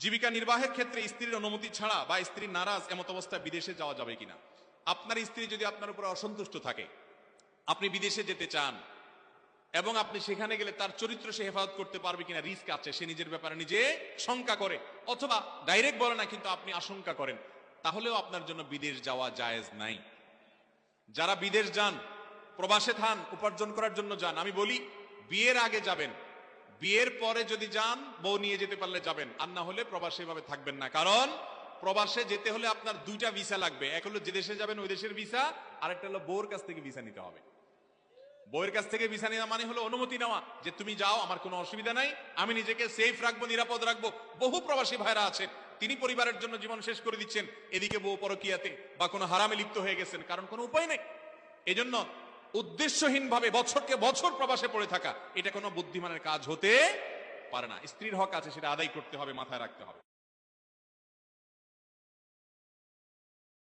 জীবিকা নির্বাহের ক্ষেত্রে স্ত্রীর অনুমতি ছাড়া বা স্ত্রী নারাজ এমত অবস্থায় বিদেশে যাওয়া যাবে কিনা? আপনার স্ত্রী যদি আপনার উপর অসন্তুষ্ট থাকে, আপনি বিদেশে যেতে চান এবং আপনি সেখানে গেলে তার চরিত্র সে হেফাজত করতে পারবে কিনা রিস্ক আছে, সে নিজের ব্যাপারে নিজে শঙ্কা করে, অথবা ডাইরেক্ট বলে না কিন্তু আপনি আশঙ্কা করেন, তাহলেও আপনার জন্য বিদেশ যাওয়া জায়েজ নাই। যারা বিদেশ যান, প্রবাসে থান, উপার্জন করার জন্য যান, আমি বলি বিয়ের আগে যাবেন, বিয়ের পরে যদি যান বউ নিয়ে যেতে পারলে যাবেন, আর না হলে প্রবাসে ভাবে থাকবেন না। কারণ প্রবাসে যেতে হলে আপনার দুইটা ভিসা লাগবে, এক হলো যে দেশে যাবেন ওই দেশের ভিসা, আর একটা হলো বউর কাছ থেকে ভিসা নিতে হবে। বউয়ের কাছ থেকে ভিসা নেওয়া মানে হলো অনুমতি নেওয়া যে তুমি যাও, আমার কোনো অসুবিধা নাই, আমি নিজেকে সেফ রাখবো, নিরাপদ রাখবো। বহু প্রবাসী ভাইরা আছেন, তিনি পরিবারের জন্য জীবন শেষ করে দিচ্ছেন, এদিকে বউ পরকিয়াতে বা কোনো হারামে লিপ্ত হয়ে গেছেন, কারণ কোনো উপায় নেই। এজন্য উদ্দেশ্যহীন ভাবে বছরকে বছর প্রবাসে পড়ে থাকা, এটা কোনো বুদ্ধিমানের কাজ হতে পারে না। স্ত্রীর হক আছে, সেটা আদায় করতে হবে, মাথায় রাখতে হবে।